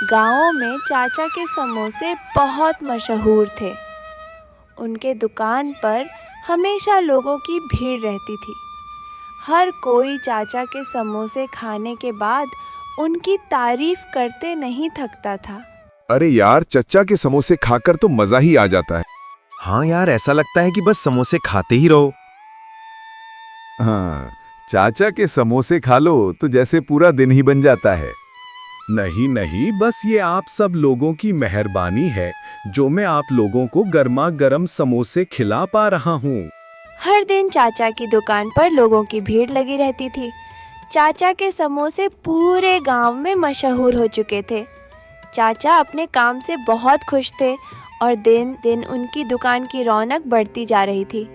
गाँव में चाचा के समोसे बहुत मशहूर थे। उनके दुकान पर हमेशा लोगों की भीड़ रहती थी। हर कोई चाचा के समोसे खाने के बाद उनकी तारीफ करते नहीं थकता था। अरे यार, चच्चा के समोसे खाकर तो मजा ही आ जाता है। हाँ यार, ऐसा लगता है कि बस समोसे खाते ही रहो। हाँ, चाचा के समोसे खा लो तो जैसे पूरा दिन ही बन जाता है। नहीं नहीं, बस ये आप सब लोगों की मेहरबानी है जो मैं आप लोगों को गर्मा गर्म समोसे खिला पा रहा हूँ। हर दिन चाचा की दुकान पर लोगों की भीड़ लगी रहती थी। चाचा के समोसे पूरे गांव में मशहूर हो चुके थे। चाचा अपने काम से बहुत खुश थे और दिन दिन उनकी दुकान की रौनक बढ़ती जा रही थी।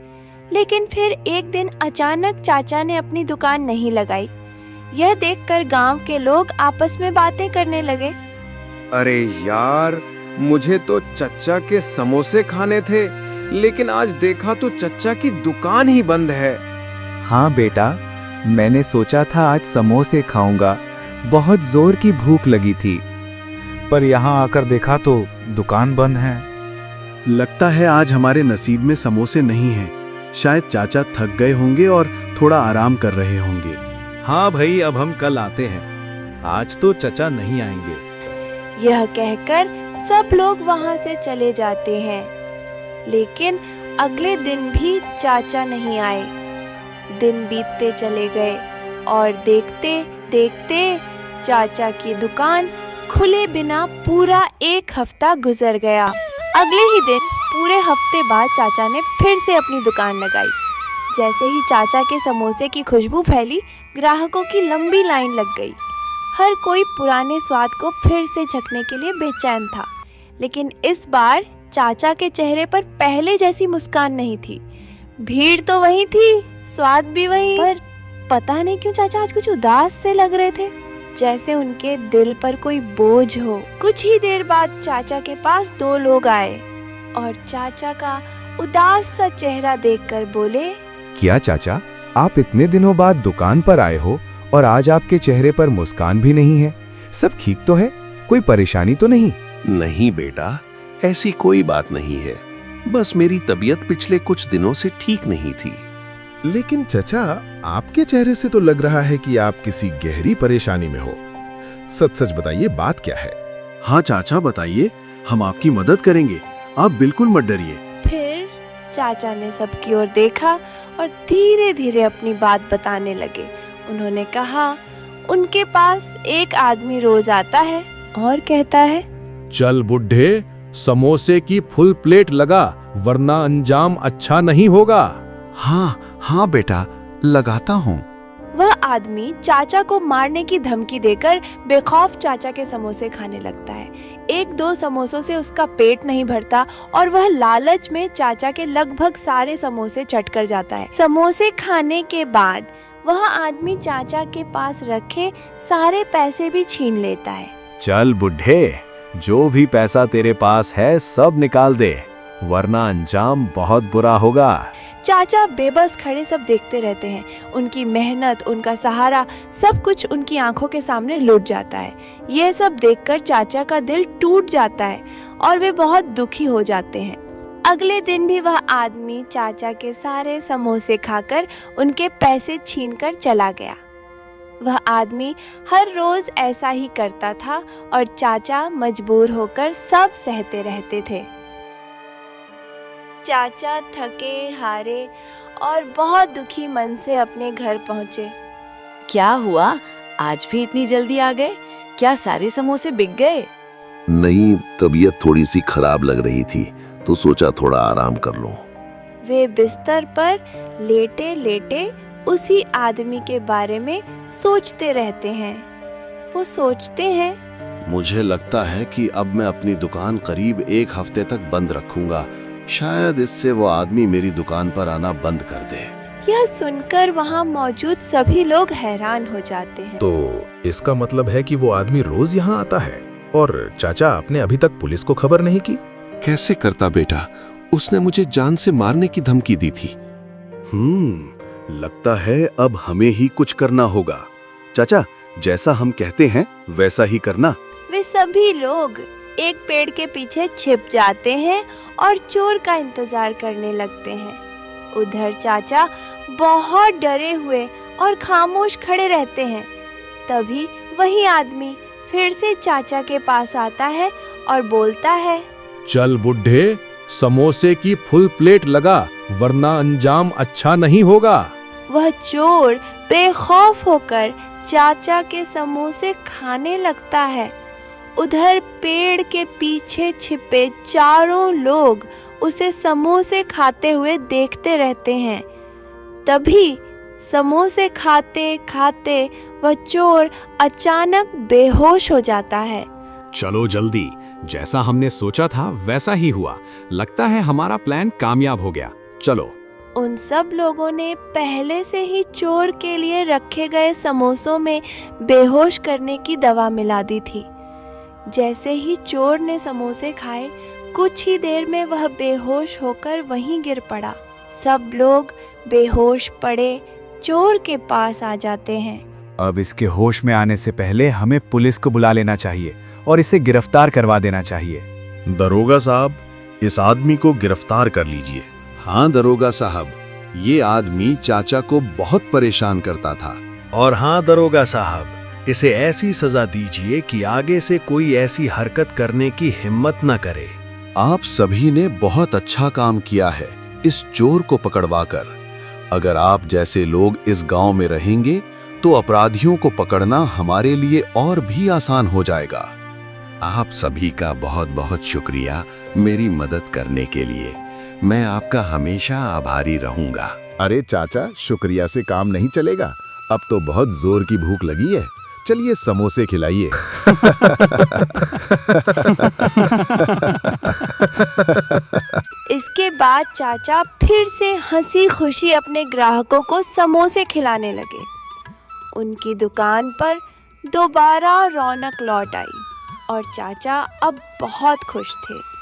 लेकिन फिर एक दिन अचानक चाचा ने अपनी दुकान नहीं लगाई। यह देखकर गांव के लोग आपस में बातें करने लगे। अरे यार, मुझे तो चच्चा के समोसे खाने थे, लेकिन आज देखा तो चच्चा की दुकान ही बंद है। हाँ बेटा, मैंने सोचा था आज समोसे खाऊंगा, बहुत जोर की भूख लगी थी, पर यहाँ आकर देखा तो दुकान बंद है। लगता है आज हमारे नसीब में समोसे नहीं हैं। शायद चाचा थक गए होंगे और थोड़ा आराम कर रहे होंगे। हाँ भाई, अब हम कल आते हैं, आज तो चचा नहीं आएंगे। यह कहकर सब लोग वहां से चले जाते हैं। लेकिन अगले दिन भी चाचा नहीं आए। दिन बीतते चले गए और देखते देखते चाचा की दुकान खुले बिना पूरा एक हफ्ता गुजर गया। अगले ही दिन पूरे हफ्ते बाद चाचा ने फिर से अपनी दुकान लगाई। जैसे ही चाचा के समोसे की खुशबू फैली, ग्राहकों की लंबी लाइन लग गई। हर कोई पुराने स्वाद को फिर से चखने के लिए बेचैन था। लेकिन इस बार चाचा के चेहरे पर पहले जैसी मुस्कान नहीं थी। भीड़ तो वही थी, स्वाद भी वही, पर पता नहीं क्यों चाचा आज कुछ उदास से लग रहे थे, जैसे उनके दिल पर कोई बोझ हो। कुछ ही देर बाद चाचा के पास दो लोग आए और चाचा का उदास सा चेहरा देखकर बोले, क्या चाचा, आप इतने दिनों बाद दुकान पर आए हो और आज आपके चेहरे पर मुस्कान भी नहीं है? सब ठीक तो है? कोई परेशानी तो नहीं? नहीं बेटा, ऐसी कोई बात नहीं है। बस मेरी तबीयत पिछले कुछ दिनों से ठीक नहीं थी। लेकिन चचा, आपके चेहरे से तो लग रहा है कि आप किसी गहरी परेशानी में हो। सच सच बताइए, बात क्या है? हाँ चाचा, बताइए, हम आपकी मदद करेंगे, आप बिल्कुल मत डरिए। फिर चाचा ने सबकी ओर देखा और धीरे धीरे अपनी बात बताने लगे। उन्होंने कहा, उनके पास एक आदमी रोज आता है और कहता है, चल बुड्ढे, समोसे की फुल प्लेट लगा, वरना अंजाम अच्छा नहीं होगा। हाँ हाँ बेटा, लगाता हूँ। वह आदमी चाचा को मारने की धमकी देकर बेखौफ चाचा के समोसे खाने लगता है। एक दो समोसों से उसका पेट नहीं भरता और वह लालच में चाचा के लगभग सारे समोसे चट कर जाता है। समोसे खाने के बाद वह आदमी चाचा के पास रखे सारे पैसे भी छीन लेता है। चल बुढ़े, जो भी पैसा तेरे पास है सब निकाल दे, वरना अंजाम बहुत बुरा होगा। चाचा बेबस खड़े सब देखते रहते हैं। उनकी मेहनत, उनका सहारा, सब कुछ उनकी आंखों के सामने लुट जाता है। यह सब देखकर चाचा का दिल टूट जाता है और वे बहुत दुखी हो जाते हैं। अगले दिन भी वह आदमी चाचा के सारे समोसे खाकर उनके पैसे छीनकर चला गया। वह आदमी हर रोज ऐसा ही करता था और चाचा मजबूर होकर सब सहते रहते थे। चाचा थके हारे और बहुत दुखी मन से अपने घर पहुंचे। क्या हुआ, आज भी इतनी जल्दी आ गए? क्या सारे समोसे बिक गए? नहीं, तबीयत थोड़ी सी खराब लग रही थी तो सोचा थोड़ा आराम कर लूं। वे बिस्तर पर लेटे लेटे उसी आदमी के बारे में सोचते रहते हैं। वो सोचते हैं, मुझे लगता है कि अब मैं अपनी दुकान करीब एक हफ्ते तक बंद रखूंगा। शायद इससे वो आदमी मेरी दुकान पर आना बंद कर दे। यह सुनकर वहाँ मौजूद सभी लोग हैरान हो जाते हैं। तो इसका मतलब है कि वो आदमी रोज यहाँ आता है और चाचा आपने अभी तक पुलिस को खबर नहीं की? कैसे करता बेटा, उसने मुझे जान से मारने की धमकी दी थी। लगता है अब हमें ही कुछ करना होगा। चाचा, जैसा हम कहते हैं वैसा ही करना। वे सभी लोग एक पेड़ के पीछे छिप जाते हैं और चोर का इंतजार करने लगते हैं। उधर चाचा बहुत डरे हुए और खामोश खड़े रहते हैं। तभी वही आदमी फिर से चाचा के पास आता है और बोलता है, चल बुढ़े, समोसे की फुल प्लेट लगा, वरना अंजाम अच्छा नहीं होगा। वह चोर बेखौफ होकर चाचा के समोसे खाने लगता है। उधर पेड़ के पीछे छिपे चारों लोग उसे समोसे खाते हुए देखते रहते हैं। तभी समोसे खाते खाते वह चोर अचानक बेहोश हो जाता है। चलो जल्दी, जैसा हमने सोचा था वैसा ही हुआ। लगता है हमारा प्लान कामयाब हो गया। चलो। उन सब लोगों ने पहले से ही चोर के लिए रखे गए समोसों में बेहोश करने की दवा मिला दी थी। जैसे ही चोर ने समोसे खाए, कुछ ही देर में वह बेहोश होकर वहीं गिर पड़ा। सब लोग बेहोश पड़े चोर के पास आ जाते हैं। अब इसके होश में आने से पहले हमें पुलिस को बुला लेना चाहिए और इसे गिरफ्तार करवा देना चाहिए। दरोगा साहब, इस आदमी को गिरफ्तार कर लीजिए। हाँ दरोगा साहब, ये आदमी चाचा को बहुत परेशान करता था। और हाँ दरोगा साहब, इसे ऐसी सजा दीजिए कि आगे से कोई ऐसी हरकत करने की हिम्मत न करे। आप सभी ने बहुत अच्छा काम किया है इस चोर को पकड़वाकर। अगर आप जैसे लोग इस गांव में रहेंगे तो अपराधियों को पकड़ना हमारे लिए और भी आसान हो जाएगा। आप सभी का बहुत बहुत शुक्रिया मेरी मदद करने के लिए। मैं आपका हमेशा आभारी रहूंगा। अरे चाचा, शुक्रिया से काम नहीं चलेगा। अब तो बहुत जोर की भूख लगी है, चलिए समोसे खिलाइए। इसके बाद चाचा फिर से हंसी खुशी अपने ग्राहकों को समोसे खिलाने लगे। उनकी दुकान पर दोबारा रौनक लौट आई और चाचा अब बहुत खुश थे।